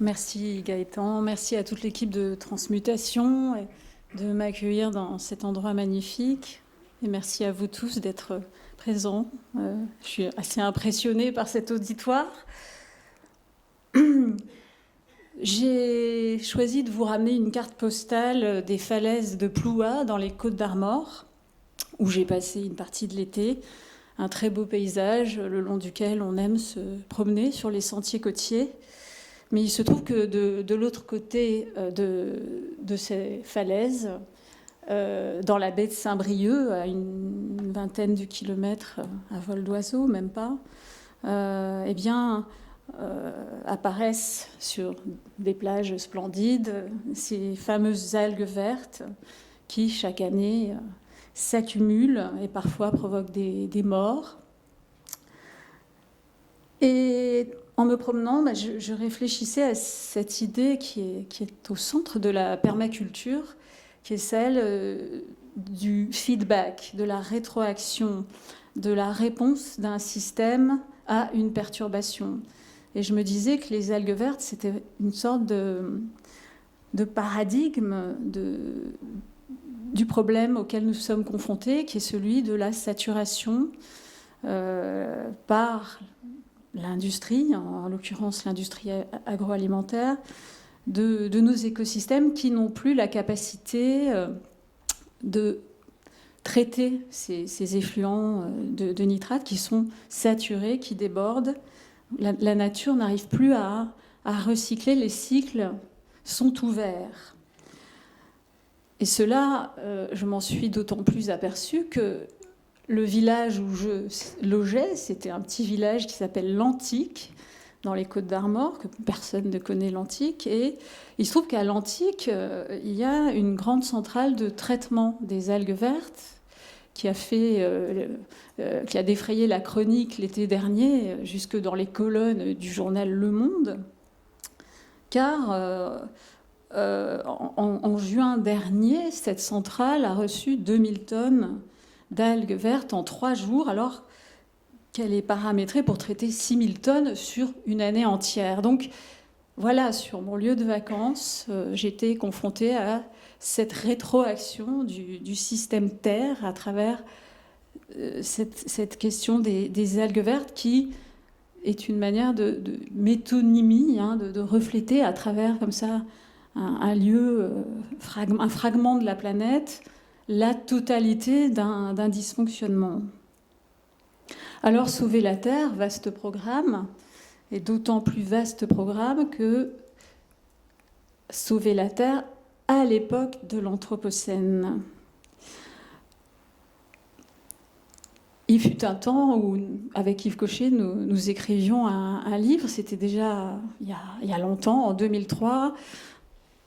Merci Gaëtan, merci à toute l'équipe de Transmutation et de m'accueillir dans cet endroit magnifique. Et merci à vous tous d'être présents. Je suis assez impressionnée par cet auditoire. J'ai choisi de vous ramener une carte postale des falaises de Ploua dans les Côtes-d'Armor, où j'ai passé une partie de l'été. Un très beau paysage le long duquel on aime se promener sur les sentiers côtiers. Mais il se trouve que de l'autre côté de ces falaises, dans la baie de Saint-Brieuc, à une vingtaine de kilomètres à vol d'oiseau, même pas, apparaissent sur des plages splendides ces fameuses algues vertes qui, chaque année, s'accumulent et parfois provoquent des morts. Et en me promenant, je réfléchissais à cette idée qui est au centre de la permaculture, qui est celle du feedback, de la rétroaction, de la réponse d'un système à une perturbation. Et je me disais que les algues vertes, c'était une sorte de paradigme du problème auquel nous sommes confrontés, qui est celui de la saturation par l'industrie, en l'occurrence l'industrie agroalimentaire, de nos écosystèmes qui n'ont plus la capacité de traiter ces effluents de nitrates qui sont saturés, qui débordent. La nature n'arrive plus à recycler, les cycles sont ouverts. Et cela, je m'en suis d'autant plus aperçue que le village où je logeais, c'était un petit village qui s'appelle l'Antique, dans les Côtes-d'Armor, que personne ne connaît l'Antique. Et il se trouve qu'à l'Antique, il y a une grande centrale de traitement des algues vertes qui a défrayé la chronique l'été dernier, jusque dans les colonnes du journal Le Monde. Car en juin dernier, cette centrale a reçu 2000 tonnes d'algues vertes en 3 jours, alors qu'elle est paramétrée pour traiter 6000 tonnes sur une année entière. Donc voilà, sur mon lieu de vacances, j'étais confrontée à cette rétroaction du système Terre à travers cette question des algues vertes qui est une manière de métonymie, de refléter à travers comme ça un lieu, un fragment de la planète, la totalité d'un dysfonctionnement. Alors, Sauver la Terre, vaste programme, et d'autant plus vaste programme que Sauver la Terre à l'époque de l'Anthropocène. Il fut un temps où, avec Yves Cochet, nous écrivions un livre, c'était déjà il y a longtemps, en 2003.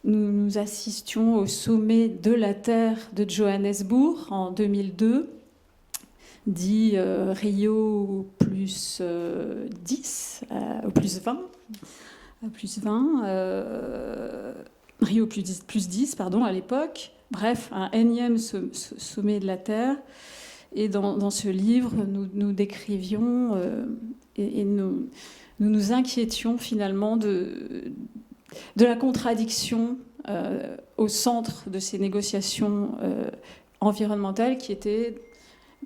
Nous assistions au sommet de la Terre de Johannesburg en 2002, dit Rio plus 10, plus 20, Rio plus 10 pardon, à l'époque. Bref, un énième sommet de la Terre. Et dans ce livre, nous décrivions et nous inquiétions finalement de la contradiction au centre de ces négociations environnementales qui était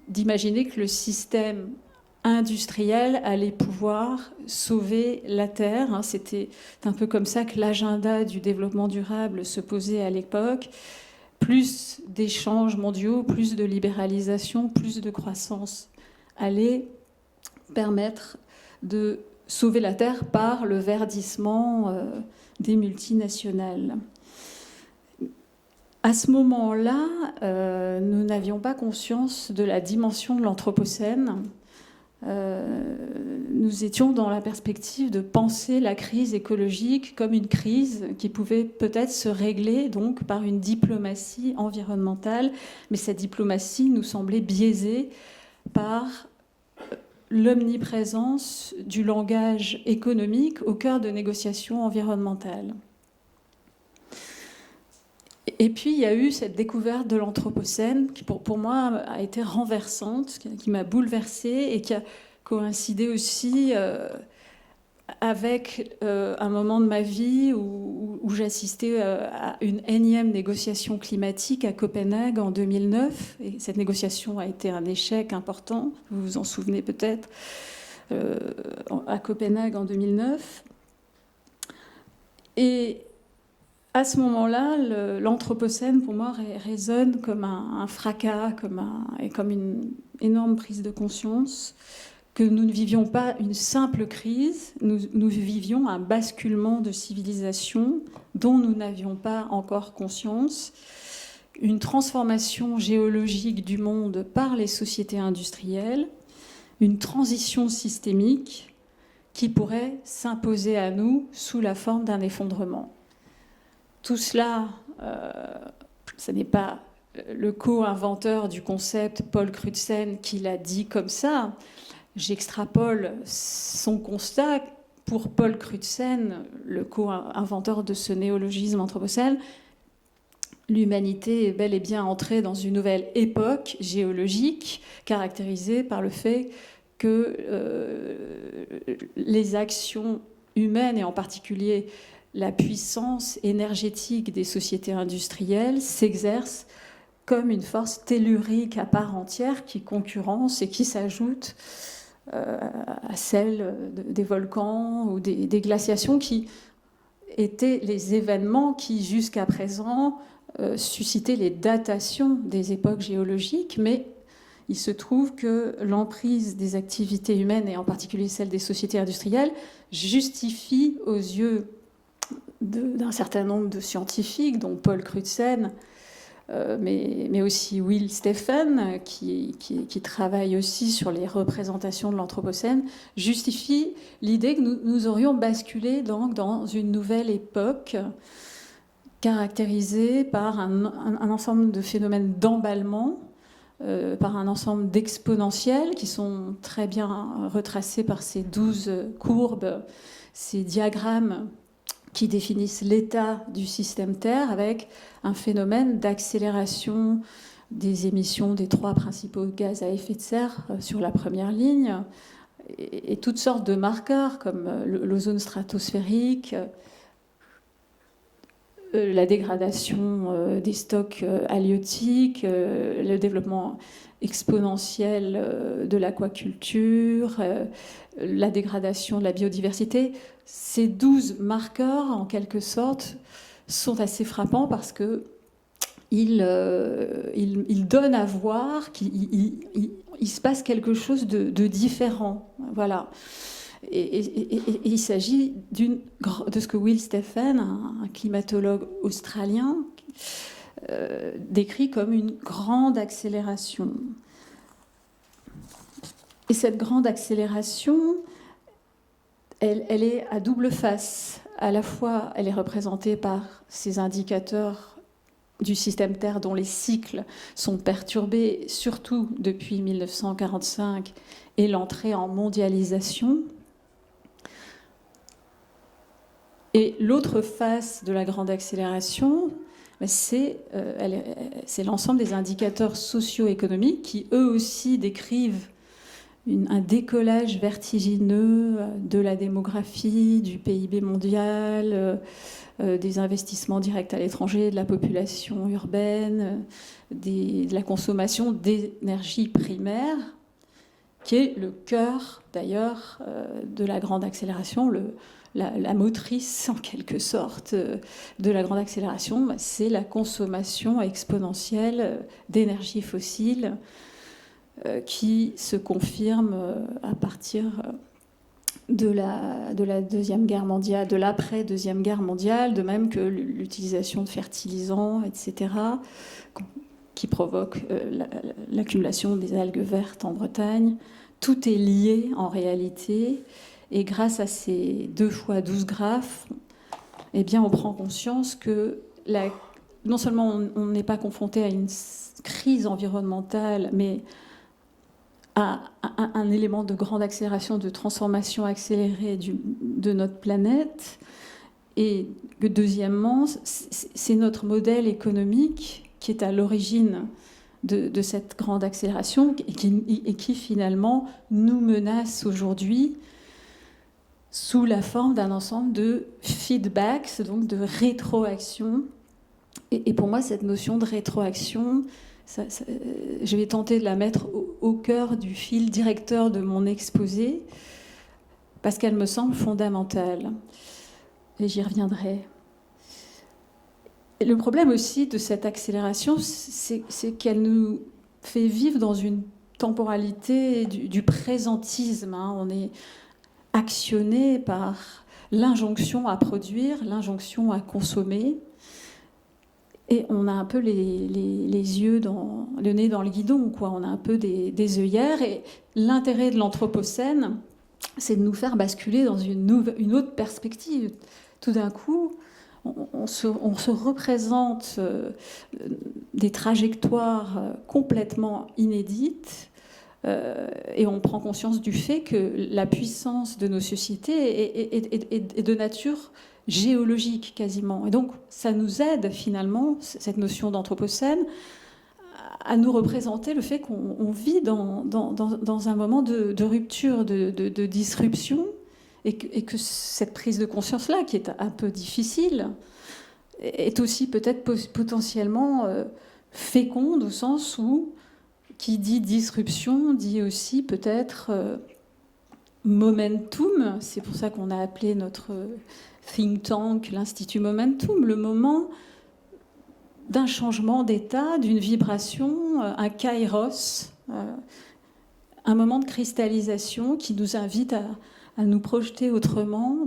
d'imaginer que le système industriel allait pouvoir sauver la Terre. C'était un peu comme ça que l'agenda du développement durable se posait à l'époque. Plus d'échanges mondiaux, plus de libéralisation, plus de croissance allaient permettre de sauver la Terre par le verdissement des multinationales. À ce moment-là, nous n'avions pas conscience de la dimension de l'Anthropocène. Nous étions dans la perspective de penser la crise écologique comme une crise qui pouvait peut-être se régler donc par une diplomatie environnementale, mais cette diplomatie nous semblait biaisée par l'omniprésence du langage économique au cœur de négociations environnementales. Et puis, il y a eu cette découverte de l'Anthropocène qui, pour moi, a été renversante, qui m'a bouleversée et qui a coïncidé aussi avec un moment de ma vie où j'assistais à une énième négociation climatique à Copenhague en 2009. Et cette négociation a été un échec important, vous vous en souvenez peut-être, à Copenhague en 2009. Et à ce moment-là, l'Anthropocène, pour moi, résonne comme un fracas, comme une énorme prise de conscience que nous ne vivions pas une simple crise, nous vivions un basculement de civilisation dont nous n'avions pas encore conscience, une transformation géologique du monde par les sociétés industrielles, une transition systémique qui pourrait s'imposer à nous sous la forme d'un effondrement. Tout cela, ce n'est pas le co-inventeur du concept, Paul Crutzen, qui l'a dit comme ça. J'extrapole son constat. Pour Paul Crutzen, le co-inventeur de ce néologisme anthropocène, l'humanité est bel et bien entrée dans une nouvelle époque géologique caractérisée par le fait que les actions humaines, et en particulier la puissance énergétique des sociétés industrielles, s'exercent comme une force tellurique à part entière qui concurrence et qui s'ajoute à celle des volcans ou des glaciations qui étaient les événements qui, jusqu'à présent, suscitaient les datations des époques géologiques. Mais il se trouve que l'emprise des activités humaines, et en particulier celle des sociétés industrielles, justifie aux yeux d'un certain nombre de scientifiques, dont Paul Crutzen, mais aussi Will Steffen, qui travaille aussi sur les représentations de l'Anthropocène, justifie l'idée que nous aurions basculé donc dans une nouvelle époque caractérisée par un ensemble de phénomènes d'emballement, par un ensemble d'exponentiels qui sont très bien retracés par ces 12 courbes, ces diagrammes qui définissent l'état du système Terre, avec un phénomène d'accélération des émissions des 3 principaux gaz à effet de serre sur la première ligne, et toutes sortes de marqueurs comme l'ozone stratosphérique, la dégradation des stocks halieutiques, le développement exponentiel de l'aquaculture, la dégradation de la biodiversité. Ces 12 marqueurs, en quelque sorte, sont assez frappants parce qu'ils donnent à voir qu'il se passe quelque chose de différent. Voilà. Et il s'agit de ce que Will Steffen, un climatologue australien, décrit comme une grande accélération. Et cette grande accélération, elle est à double face. À la fois, elle est représentée par ces indicateurs du système Terre dont les cycles sont perturbés, surtout depuis 1945 et l'entrée en mondialisation. Et l'autre face de la grande accélération, c'est l'ensemble des indicateurs socio-économiques qui, eux aussi, décrivent un décollage vertigineux de la démographie, du PIB mondial, des investissements directs à l'étranger, de la population urbaine, de la consommation d'énergie primaire, qui est le cœur, d'ailleurs, de la grande accélération, la motrice, en quelque sorte, de la grande accélération, c'est la consommation exponentielle d'énergie fossile qui se confirme à partir de la Deuxième Guerre mondiale, de l'après-Deuxième Guerre mondiale, de même que l'utilisation de fertilisants, etc., qui provoque l'accumulation des algues vertes en Bretagne. Tout est lié en réalité, et grâce à ces 2 fois 12 graphes, eh bien, on prend conscience que non seulement on n'est pas confronté à une crise environnementale, mais à un élément de grande accélération, de transformation accélérée de notre planète, et que deuxièmement, c'est notre modèle économique qui est à l'origine de cette grande accélération et qui finalement nous menace aujourd'hui, sous la forme d'un ensemble de feedbacks, donc de rétroaction. Et pour moi, cette notion de rétroaction, je vais tenter de la mettre au cœur du fil directeur de mon exposé, parce qu'elle me semble fondamentale. Et j'y reviendrai. Et le problème aussi de cette accélération, c'est qu'elle nous fait vivre dans une temporalité du présentisme. On est actionné par l'injonction à produire, l'injonction à consommer. Et on a un peu les yeux le nez dans le guidon, quoi. On a un peu des œillères. Et l'intérêt de l'Anthropocène, c'est de nous faire basculer dans une autre perspective. Tout d'un coup, on se représente des trajectoires complètement inédites, et on prend conscience du fait que la puissance de nos sociétés est de nature géologique quasiment. Et donc ça nous aide finalement, cette notion d'anthropocène, à nous représenter le fait qu'on vit dans un moment de rupture, de disruption, et que cette prise de conscience-là, qui est un peu difficile, est aussi peut-être potentiellement féconde, au sens où qui dit disruption dit aussi peut-être momentum. C'est pour ça qu'on a appelé notre think tank l'Institut Momentum, le moment d'un changement d'état, d'une vibration, un kairos, un moment de cristallisation qui nous invite à nous projeter autrement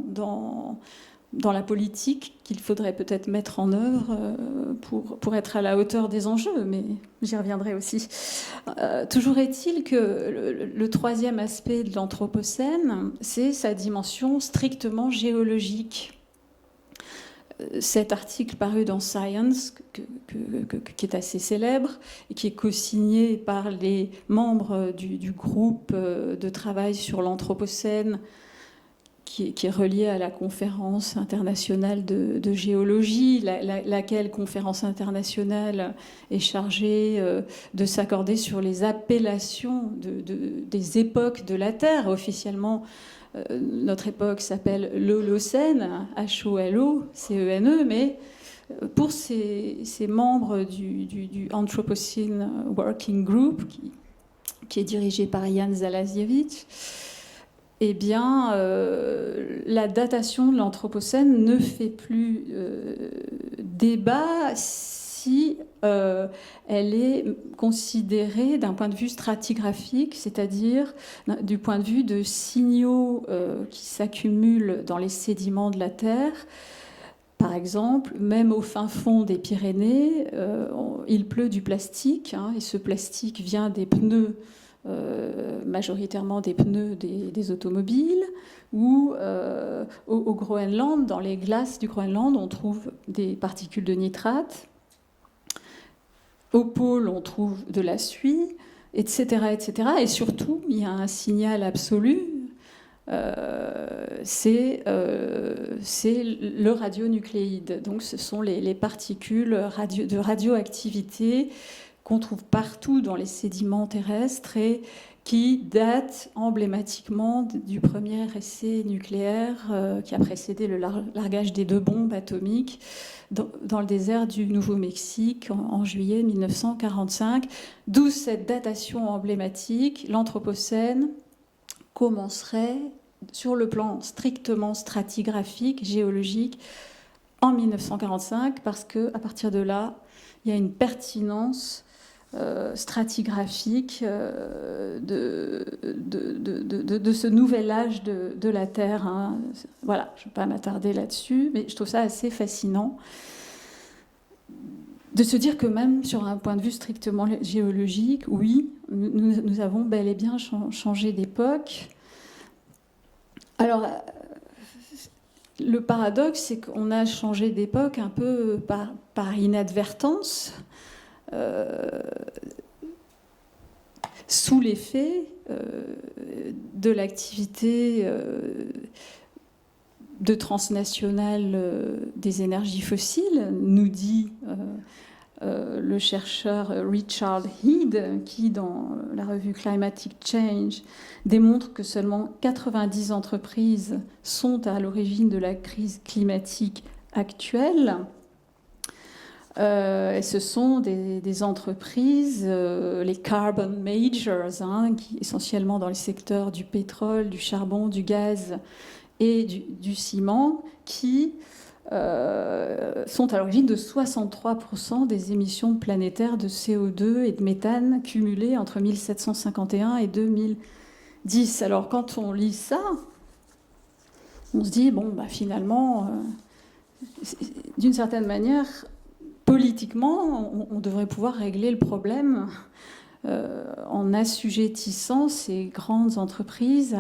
dans la politique qu'il faudrait peut-être mettre en œuvre pour être à la hauteur des enjeux, mais j'y reviendrai aussi. Toujours est-il que le troisième aspect de l'Anthropocène, c'est sa dimension strictement géologique. Cet article paru dans Science, qui est assez célèbre, et qui est co-signé par les membres du groupe de travail sur l'Anthropocène, qui est relié à la conférence internationale de géologie, laquelle conférence internationale est chargée de s'accorder sur les appellations des époques de la Terre. Officiellement, notre époque s'appelle l'Holocène, H-O-L-O-C-E-N-E, mais pour ces membres du Anthropocene Working Group, qui est dirigé par Jan Zalasiewicz, eh bien, la datation de l'Anthropocène ne fait plus débat si elle est considérée d'un point de vue stratigraphique, c'est-à-dire du point de vue de signaux qui s'accumulent dans les sédiments de la Terre. Par exemple, même au fin fond des Pyrénées, il pleut du plastique, et ce plastique vient des pneus, majoritairement des pneus des automobiles, ou au Groenland, dans les glaces du Groenland, on trouve des particules de nitrate. Au pôle, on trouve de la suie, etc., etc. Et surtout, il y a un signal absolu, c'est le radionucléide. Donc, ce sont les particules de radioactivité qu'on trouve partout dans les sédiments terrestres et qui datent emblématiquement du premier essai nucléaire qui a précédé le largage des 2 bombes atomiques dans le désert du Nouveau-Mexique en juillet 1945. D'où cette datation emblématique. L'Anthropocène commencerait sur le plan strictement stratigraphique, géologique, en 1945, parce qu'à partir de là, il y a une pertinence stratigraphique de ce nouvel âge de la Terre. Voilà, je ne vais pas m'attarder là-dessus, mais je trouve ça assez fascinant de se dire que même sur un point de vue strictement géologique, oui, nous avons bel et bien changé d'époque. Alors, le paradoxe, c'est qu'on a changé d'époque un peu par inadvertance, sous l'effet de l'activité de transnationale des énergies fossiles, nous dit le chercheur Richard Head, qui, dans la revue Climatic Change, démontre que seulement 90 entreprises sont à l'origine de la crise climatique actuelle. Et ce sont des entreprises, les carbon majors, qui, essentiellement dans les secteurs du pétrole, du charbon, du gaz et du ciment, qui sont à l'origine de 63% des émissions planétaires de CO2 et de méthane cumulées entre 1751 et 2010. Alors quand on lit ça, on se dit, bon, bah, finalement, d'une certaine manière, politiquement, on devrait pouvoir régler le problème en assujettissant ces grandes entreprises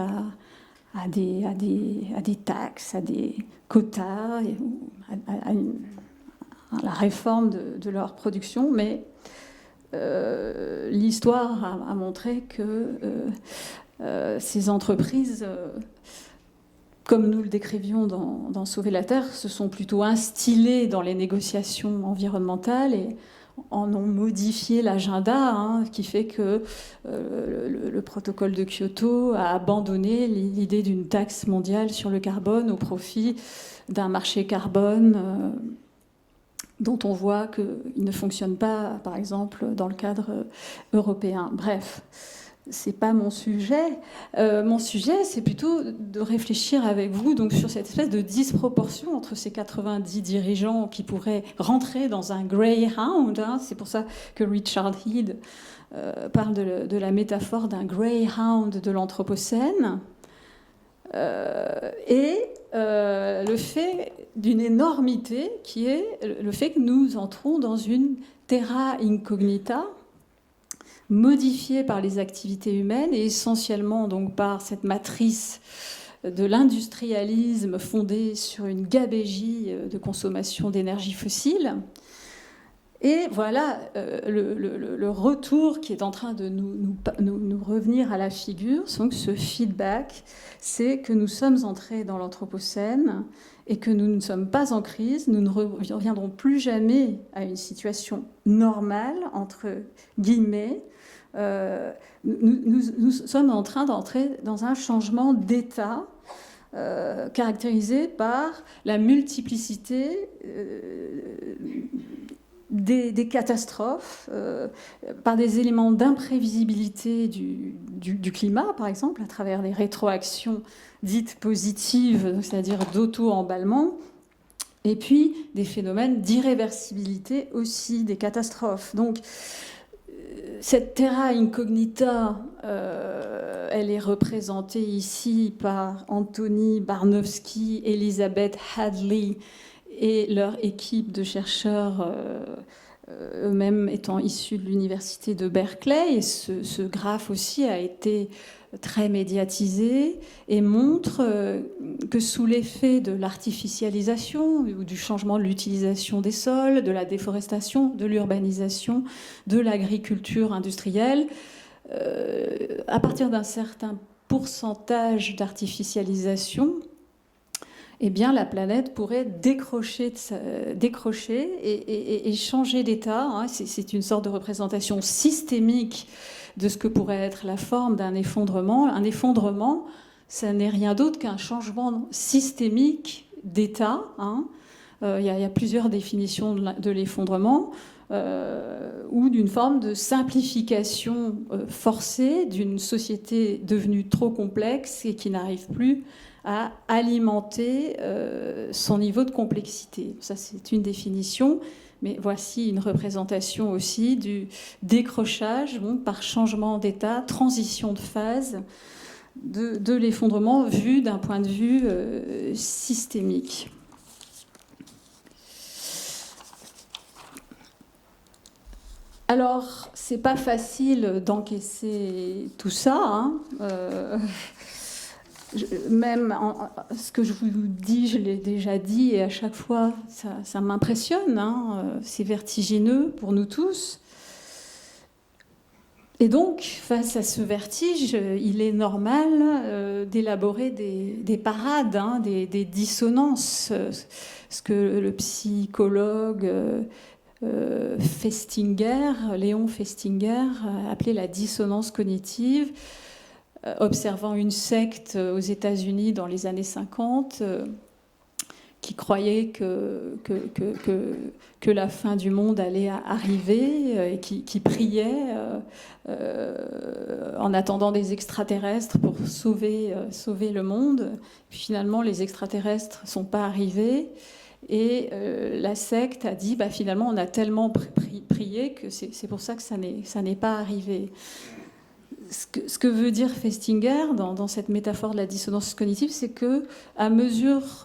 à des taxes, à des quotas, à la réforme de leur production. Mais l'histoire a montré que ces entreprises, comme nous le décrivions dans Sauver la Terre, se sont plutôt instillées dans les négociations environnementales et en ont modifié l'agenda, qui fait que le protocole de Kyoto a abandonné l'idée d'une taxe mondiale sur le carbone au profit d'un marché carbone dont on voit qu'il ne fonctionne pas, par exemple, dans le cadre européen. Bref. C'est pas mon sujet. Mon sujet, c'est plutôt de réfléchir avec vous donc, sur cette espèce de disproportion entre ces 90 dirigeants qui pourraient rentrer dans un Greyhound. C'est pour ça que Richard Head parle de la métaphore d'un Greyhound de l'Anthropocène. Et le fait d'une énormité qui est le fait que nous entrons dans une terra incognita modifiée par les activités humaines et essentiellement donc par cette matrice de l'industrialisme fondée sur une gabegie de consommation d'énergie fossile. Et voilà le retour qui est en train de nous revenir à la figure. Donc ce feedback, c'est que nous sommes entrés dans l'Anthropocène et que nous ne sommes pas en crise. Nous ne reviendrons plus jamais à une situation normale, entre guillemets. Nous sommes en train d'entrer dans un changement d'état caractérisé par la multiplicité des catastrophes, par des éléments d'imprévisibilité du climat, par exemple, à travers des rétroactions dites positives, c'est-à-dire d'auto-emballement, et puis des phénomènes d'irréversibilité aussi des catastrophes. Donc, cette terra incognita, elle est représentée ici par Anthony Barnowski, Elizabeth Hadley et leur équipe de chercheurs, eux-mêmes étant issus de l'université de Berkeley. Et ce graphe aussi a été très médiatisé et montre que sous l'effet de l'artificialisation ou du changement de l'utilisation des sols, de la déforestation, de l'urbanisation, de l'agriculture industrielle, à partir d'un certain pourcentage d'artificialisation, eh bien, la planète pourrait décrocher et changer d'état. C'est une sorte de représentation systémique de ce que pourrait être la forme d'un effondrement. Un effondrement, ça n'est rien d'autre qu'un changement systémique d'état. Il y a plusieurs définitions de l'effondrement, ou d'une forme de simplification forcée d'une société devenue trop complexe et qui n'arrive plus à alimenter son niveau de complexité. Ça, c'est une définition, mais voici une représentation aussi du décrochage, par changement d'état, transition de phase de l'effondrement vu d'un point de vue systémique. Alors, c'est pas facile d'encaisser tout ça, même ce que je vous dis, je l'ai déjà dit, et à chaque fois, ça m'impressionne. C'est vertigineux pour nous tous. Et donc, face à ce vertige, il est normal d'élaborer des parades, des dissonances. Ce que le psychologue Festinger, Léon Festinger, appelé la dissonance cognitive, observant une secte aux États-Unis dans les années 50 qui croyait que la fin du monde allait arriver et qui priait en attendant des extraterrestres pour sauver le monde. Puis finalement, les extraterrestres ne sont pas arrivés. Et la secte a dit, finalement, on a tellement prié que c'est pour ça que ça n'est pas arrivé. Ce que veut dire Festinger dans cette métaphore de la dissonance cognitive, c'est que à mesure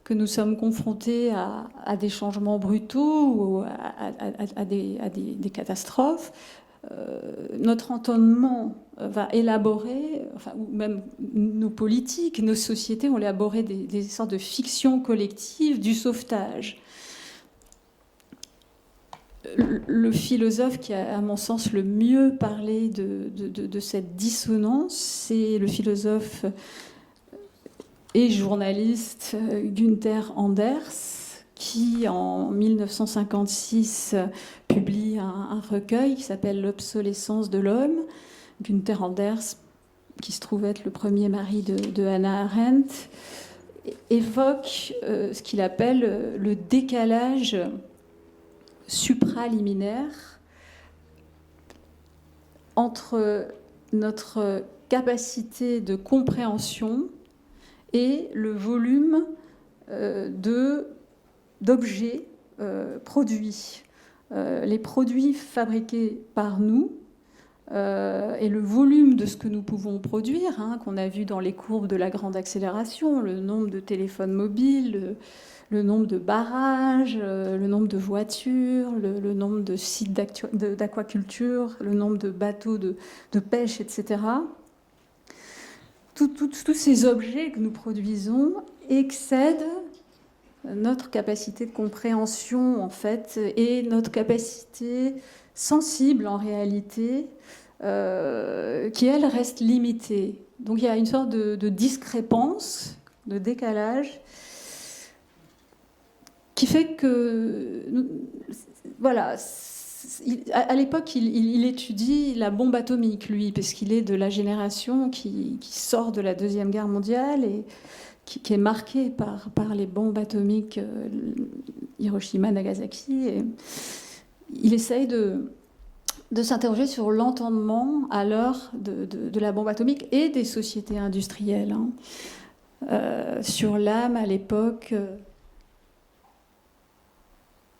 que nous sommes confrontés à des changements brutaux ou à des catastrophes, notre entendement va élaborer, ou même nos politiques, nos sociétés ont élaboré des sortes de fictions collectives du sauvetage. Le philosophe qui a, à mon sens, le mieux parlé de cette dissonance, c'est le philosophe et journaliste Günther Anders, qui en 1956 publie un recueil qui s'appelle L'obsolescence de l'homme. Günther Anders, qui se trouve être le premier mari de Hannah Arendt, évoque ce qu'il appelle le décalage supraliminaire entre notre capacité de compréhension et le volume d'objets produits. Les produits fabriqués par nous et le volume de ce que nous pouvons produire, qu'on a vu dans les courbes de la grande accélération, le nombre de téléphones mobiles, le nombre de barrages, le nombre de voitures, le nombre de sites d'aquaculture, le nombre de bateaux de pêche, etc. Tous ces objets que nous produisons excèdent notre capacité de compréhension, en fait, et notre capacité sensible, en réalité, qui, elle, reste limitée. Donc il y a une sorte de discrépance, de décalage, qui fait que, voilà, à l'époque, il étudie la bombe atomique, lui, parce qu'il est de la génération qui sort de la Deuxième Guerre mondiale et qui est marquée par les bombes atomiques Hiroshima, Nagasaki. Et il essaye de s'interroger sur l'entendement à l'heure de la bombe atomique et des sociétés industrielles, sur l'âme à l'époque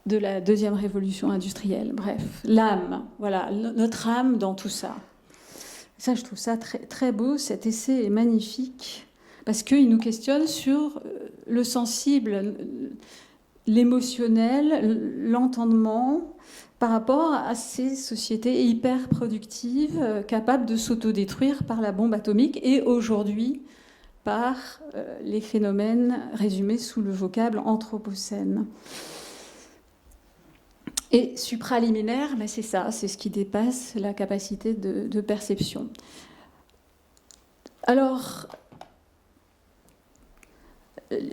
de la deuxième révolution industrielle. Bref, l'âme, voilà, notre âme dans tout ça. Ça, je trouve ça très, très beau. Cet essai est magnifique parce qu'il nous questionne sur le sensible, l'émotionnel, l'entendement par rapport à ces sociétés hyper productives capables de s'autodétruire par la bombe atomique et aujourd'hui par les phénomènes résumés sous le vocable anthropocène. Et supraliminaire, c'est ça, c'est ce qui dépasse la capacité de perception. Alors,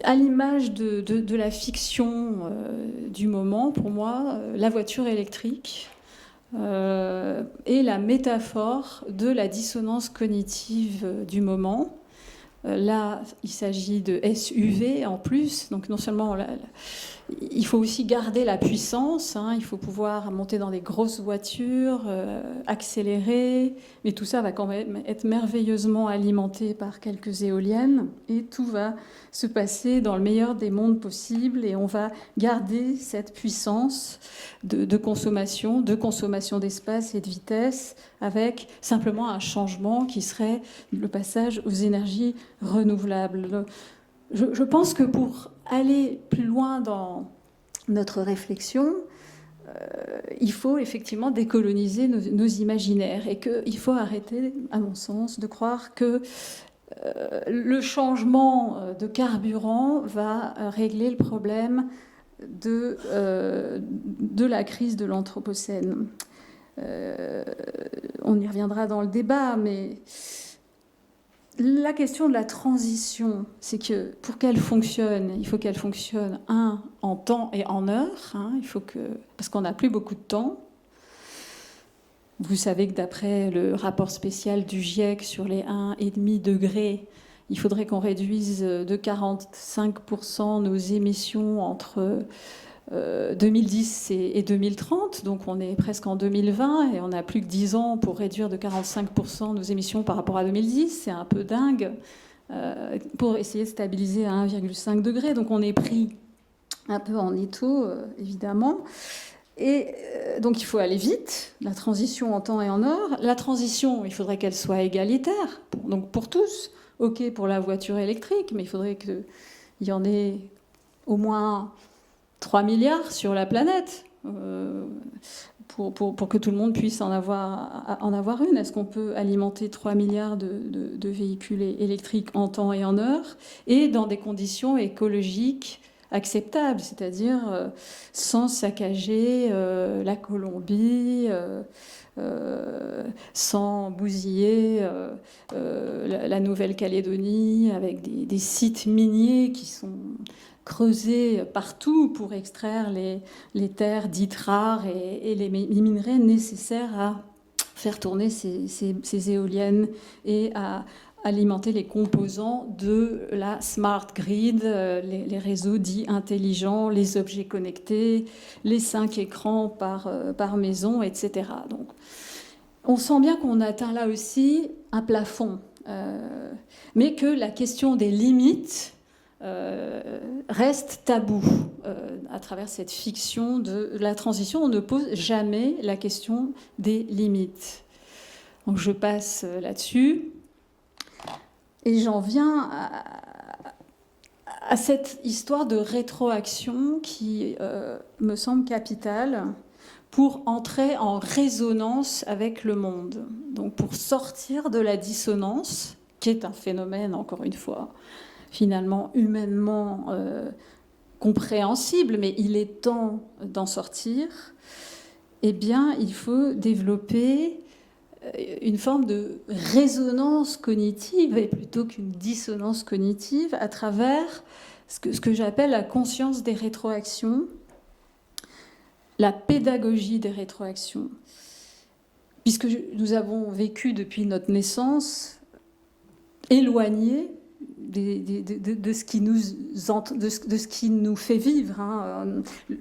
à l'image de la fiction du moment, pour moi, la voiture électrique est la métaphore de la dissonance cognitive du moment. Là, il s'agit de SUV en plus, donc non seulement il faut aussi garder la puissance, il faut pouvoir monter dans des grosses voitures, accélérer, mais tout ça va quand même être merveilleusement alimenté par quelques éoliennes et tout va se passer dans le meilleur des mondes possibles et on va garder cette puissance de consommation d'espace et de vitesse avec simplement un changement qui serait le passage aux énergies renouvelables. Je pense que pour aller plus loin dans notre réflexion, il faut effectivement décoloniser nos imaginaires et qu'il faut arrêter, à mon sens, de croire que le changement de carburant va régler le problème de la crise de l'Anthropocène. On y reviendra dans le débat, mais La question de la transition, c'est que pour qu'elle fonctionne, il faut qu'elle fonctionne, en temps et en heure. Parce qu'on n'a plus beaucoup de temps. Vous savez que d'après le rapport spécial du GIEC sur les 1,5 degrés, il faudrait qu'on réduise de 45% nos émissions entre 2010 et 2030. Donc on est presque en 2020 et on n'a plus que 10 ans pour réduire de 45% nos émissions par rapport à 2010. C'est un peu dingue pour essayer de stabiliser à 1,5 degré. Donc on est pris un peu en étau, évidemment. Et donc il faut aller vite, la transition en temps et en heure. La transition, il faudrait qu'elle soit égalitaire, donc pour tous. OK pour la voiture électrique, mais il faudrait qu'il y en ait au moins 3 milliards sur la planète pour que tout le monde puisse en avoir une. Est-ce qu'on peut alimenter 3 milliards de véhicules électriques en temps et en heure et dans des conditions écologiques acceptable, c'est-à-dire sans saccager la Colombie, sans bousiller la Nouvelle-Calédonie avec des sites miniers qui sont creusés partout pour extraire les terres dites rares et les minerais nécessaires à faire tourner ces éoliennes et à alimenter les composants de la smart grid, les réseaux dits intelligents, les objets connectés, les 5 écrans par maison, etc. Donc, on sent bien qu'on atteint là aussi un plafond, mais que la question des limites reste tabou à travers cette fiction de la transition. On ne pose jamais la question des limites. Donc, je passe là-dessus. Et j'en viens à cette histoire de rétroaction qui me semble capitale pour entrer en résonance avec le monde. Donc pour sortir de la dissonance, qui est un phénomène, encore une fois, finalement humainement compréhensible, mais il est temps d'en sortir, eh bien il faut développer une forme de résonance cognitive, et plutôt qu'une dissonance cognitive, à travers ce que j'appelle la conscience des rétroactions, la pédagogie des rétroactions. Puisque nous avons vécu depuis notre naissance éloignés de ce qui nous fait vivre.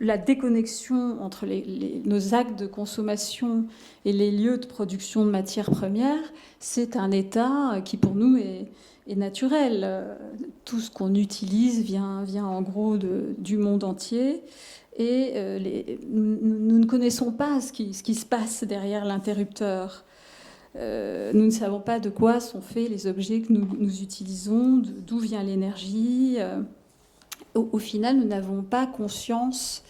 La déconnexion entre nos actes de consommation et les lieux de production de matières premières, c'est un état qui pour nous est naturel. Tout ce qu'on utilise vient en gros du monde entier. Et nous ne connaissons pas ce qui se passe derrière l'interrupteur. Nous ne savons pas de quoi sont faits les objets que nous utilisons, d'où vient l'énergie. Au final, nous n'avons pas conscience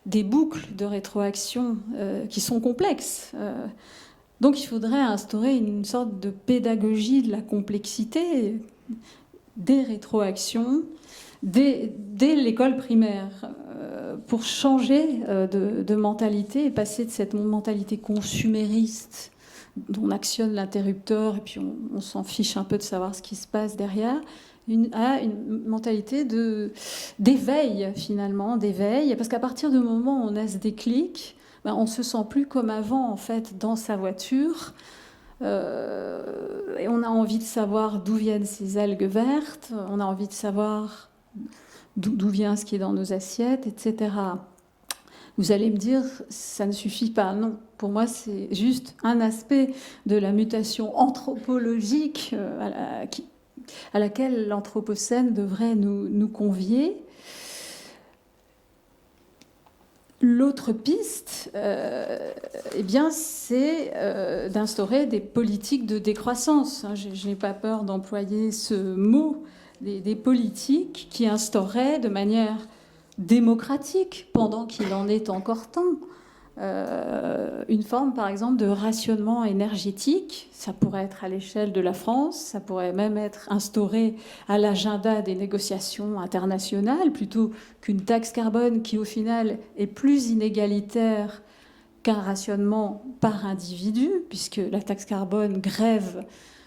des boucles de rétroaction qui sont complexes. Donc il faudrait instaurer une sorte de pédagogie de la complexité des rétroactions dès l'école primaire pour changer de mentalité et passer de cette mentalité consumériste dont on actionne l'interrupteur et puis on s'en fiche un peu de savoir ce qui se passe derrière, à une mentalité d'éveil finalement, parce qu'à partir du moment où on a ce déclic, on se sent plus comme avant en fait dans sa voiture, et on a envie de savoir d'où viennent ces algues vertes, on a envie de savoir d'où vient ce qui est dans nos assiettes, etc. Vous allez me dire, ça ne suffit pas. Non, pour moi, c'est juste un aspect de la mutation anthropologique à laquelle l'Anthropocène devrait nous convier. L'autre piste, eh bien, c'est d'instaurer des politiques de décroissance. Je n'ai pas peur d'employer ce mot, des politiques qui instauraient de manière démocratique, pendant qu'il en est encore temps, une forme, par exemple, de rationnement énergétique. Ça pourrait être à l'échelle de la France, ça pourrait même être instauré à l'agenda des négociations internationales, plutôt qu'une taxe carbone qui, au final, est plus inégalitaire qu'un rationnement par individu, puisque la taxe carbone grève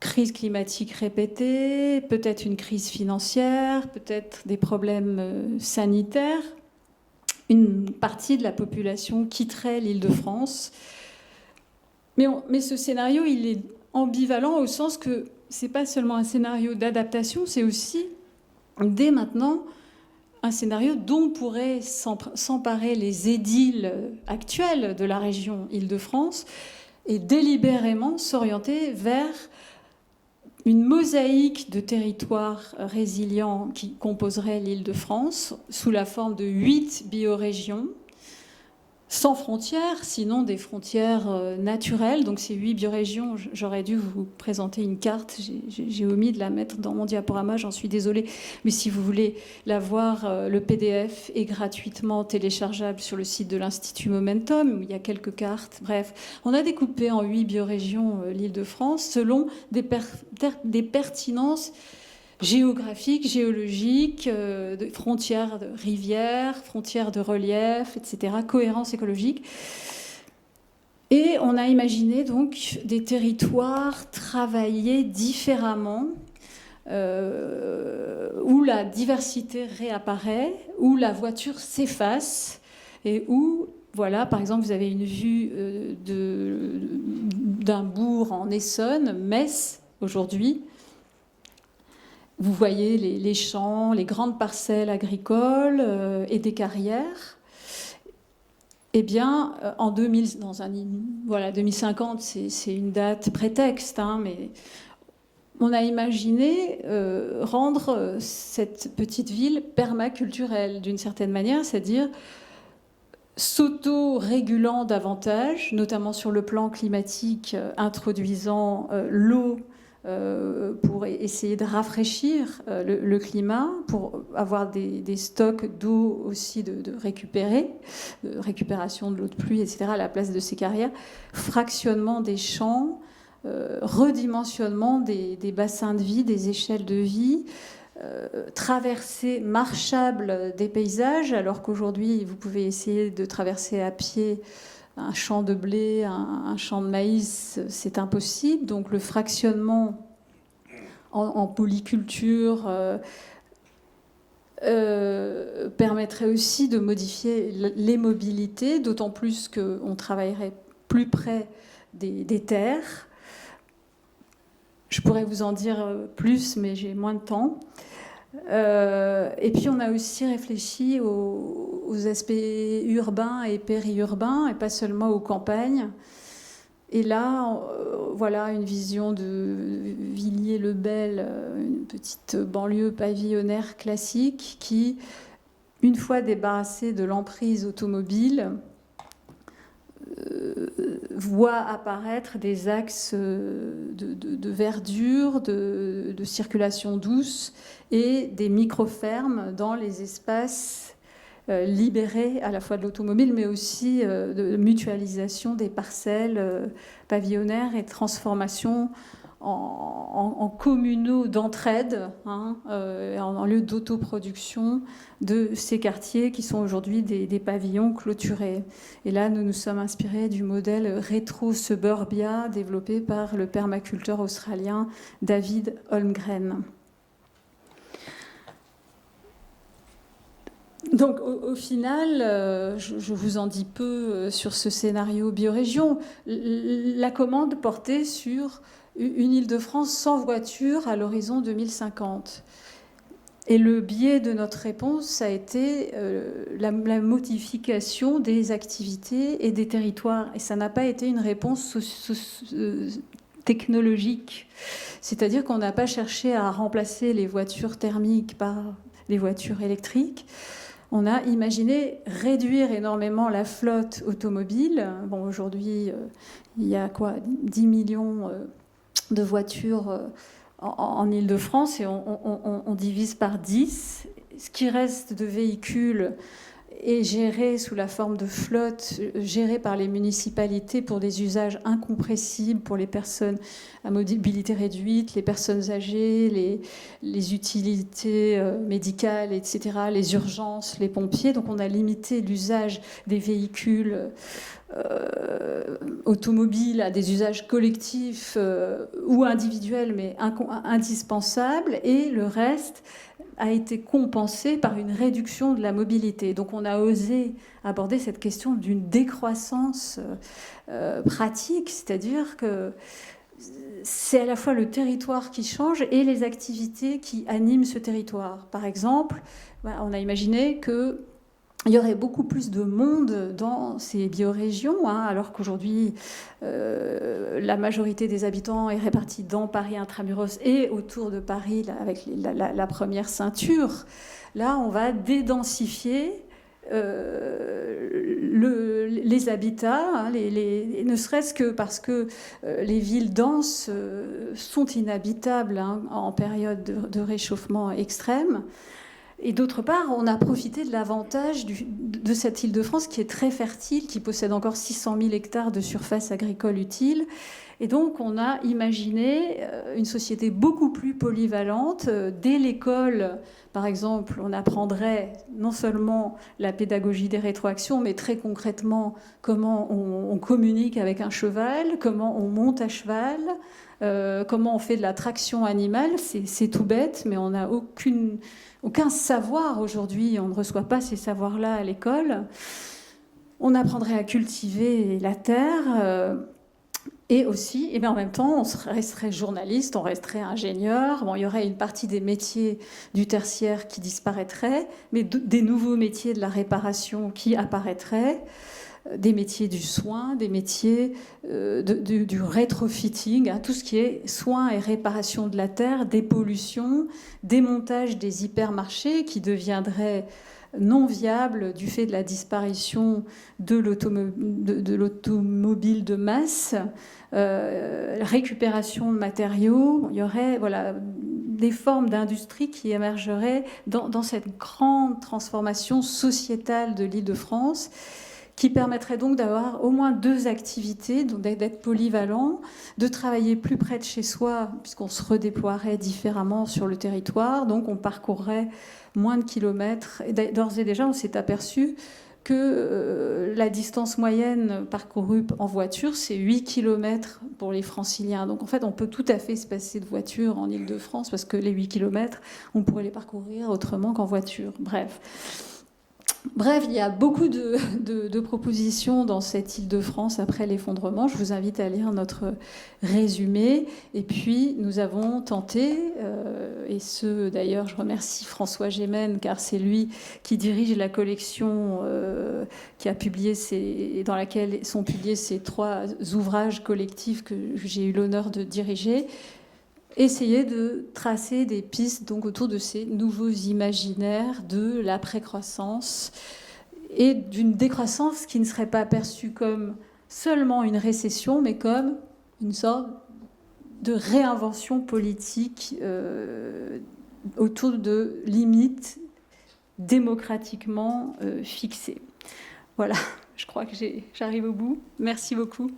crise climatique répétée, peut-être une crise financière, peut-être des problèmes sanitaires. Une partie de la population quitterait l'Île-de-France. Mais ce scénario, il est ambivalent au sens que c'est pas seulement un scénario d'adaptation, c'est aussi, dès maintenant, un scénario dont pourraient s'emparer les édiles actuels de la région Île-de-France et délibérément s'orienter vers une mosaïque de territoires résilients qui composerait l'Île-de-France sous la forme de 8 biorégions, sans frontières, sinon des frontières naturelles. Donc ces 8 biorégions, j'aurais dû vous présenter une carte, j'ai omis de la mettre dans mon diaporama, j'en suis désolée, mais si vous voulez la voir, le PDF est gratuitement téléchargeable sur le site de l'Institut Momentum, où il y a quelques cartes. Bref, on a découpé en 8 biorégions l'Île-de-France selon des pertinences géographiques, géologiques, de frontières de rivières, frontières de relief, etc., cohérence écologique. Et on a imaginé donc des territoires travaillés différemment, où la diversité réapparaît, où la voiture s'efface, et où, voilà, par exemple, vous avez une vue d'un bourg en Essonne, Metz, aujourd'hui. Vous voyez les champs, les grandes parcelles agricoles et des carrières. Eh bien, en 2050, c'est une date prétexte, hein, mais on a imaginé rendre cette petite ville permaculturelle, d'une certaine manière, c'est-à-dire s'auto-régulant davantage, notamment sur le plan climatique, introduisant l'eau pour essayer de rafraîchir le climat, pour avoir des stocks d'eau aussi de récupération de l'eau de pluie, etc., à la place de ces carrières, fractionnement des champs, redimensionnement des bassins de vie, des échelles de vie, traversée marchable des paysages, alors qu'aujourd'hui, vous pouvez essayer de traverser à pied un champ de blé, un champ de maïs, c'est impossible. Donc le fractionnement en polyculture permettrait aussi de modifier les mobilités, d'autant plus qu'on travaillerait plus près des terres. Je pourrais vous en dire plus, mais j'ai moins de temps. Et puis on a aussi réfléchi aux aspects urbains et périurbains, et pas seulement aux campagnes. Et là, voilà une vision de Villiers-le-Bel, une petite banlieue pavillonnaire classique qui, une fois débarrassée de l'emprise automobile, voit apparaître des axes de verdure, de circulation douce et des micro-fermes dans les espaces libérés à la fois de l'automobile, mais aussi de mutualisation des parcelles pavillonnaires et transformation en communaux d'entraide, hein, en lieu d'autoproduction de ces quartiers qui sont aujourd'hui des pavillons clôturés. Et là, nous nous sommes inspirés du modèle rétro-suburbia développé par le permaculteur australien David Holmgren. Donc au final, je vous en dis peu sur ce scénario biorégion. La commande portait sur une Île-de-France sans voiture à l'horizon 2050. Et le biais de notre réponse a été la modification des activités et des territoires. Et ça n'a pas été une réponse technologique. C'est-à-dire qu'on n'a pas cherché à remplacer les voitures thermiques par des voitures électriques. On a imaginé réduire énormément la flotte automobile. Bon, aujourd'hui, il y a 10 millions de voitures en Île-de-France et on divise par 10. Ce qui reste de véhicules est géré sous la forme de flotte, gérée par les municipalités pour des usages incompressibles pour les personnes à mobilité réduite, les personnes âgées, les utilités médicales, etc., les urgences, les pompiers. Donc on a limité l'usage des véhicules automobile à des usages collectifs ou individuels, mais indispensables, et le reste a été compensé par une réduction de la mobilité. Donc on a osé aborder cette question d'une décroissance pratique, c'est-à-dire que c'est à la fois le territoire qui change et les activités qui animent ce territoire. Par exemple, on a imaginé qu'il y aurait beaucoup plus de monde dans ces biorégions, alors qu'aujourd'hui, la majorité des habitants est répartie dans Paris intramuros et autour de Paris, là, avec la première ceinture. Là, on va dédensifier les habitats, ne serait-ce que parce que les villes denses sont inhabitables en période de réchauffement extrême. Et d'autre part, on a profité de l'avantage de cette Île-de-France qui est très fertile, qui possède encore 600 000 hectares de surface agricole utile. Et donc, on a imaginé une société beaucoup plus polyvalente. Dès l'école, par exemple, on apprendrait non seulement la pédagogie des rétroactions, mais très concrètement comment on communique avec un cheval, comment on monte à cheval, comment on fait de la traction animale. C'est tout bête, mais on n'a aucun savoir aujourd'hui. On ne reçoit pas ces savoirs-là à l'école. On apprendrait à cultiver la terre. Et aussi, et bien en même temps, on resterait journaliste, on resterait ingénieur. Bon, il y aurait une partie des métiers du tertiaire qui disparaîtraient, mais des nouveaux métiers de la réparation qui apparaîtraient, des métiers du soin, des métiers du rétrofitting, tout ce qui est soins et réparation de la terre, dépollution, démontage des hypermarchés qui deviendraient non viables du fait de la disparition de l'automobile de masse, récupération de matériaux. Il y aurait des formes d'industrie qui émergeraient dans cette grande transformation sociétale de l'Île-de-France, qui permettrait donc d'avoir au moins 2 activités, donc d'être polyvalent, de travailler plus près de chez soi, puisqu'on se redéploierait différemment sur le territoire, donc on parcourrait moins de kilomètres. Et d'ores et déjà, on s'est aperçu que la distance moyenne parcourue en voiture, c'est 8 km pour les franciliens. Donc en fait, on peut tout à fait se passer de voiture en Île-de-France, parce que les 8 km, on pourrait les parcourir autrement qu'en voiture. Bref, il y a beaucoup de propositions dans cette Île-de-France après l'effondrement. Je vous invite à lire notre résumé. Et puis, nous avons tenté, d'ailleurs, je remercie François Gémen, car c'est lui qui dirige la collection qui a publié dans laquelle sont publiés ces 3 ouvrages collectifs que j'ai eu l'honneur de diriger. Essayer de tracer des pistes donc autour de ces nouveaux imaginaires de la précroissance et d'une décroissance qui ne serait pas perçue comme seulement une récession, mais comme une sorte de réinvention politique autour de limites démocratiquement fixées. Voilà, je crois que j'arrive au bout. Merci beaucoup.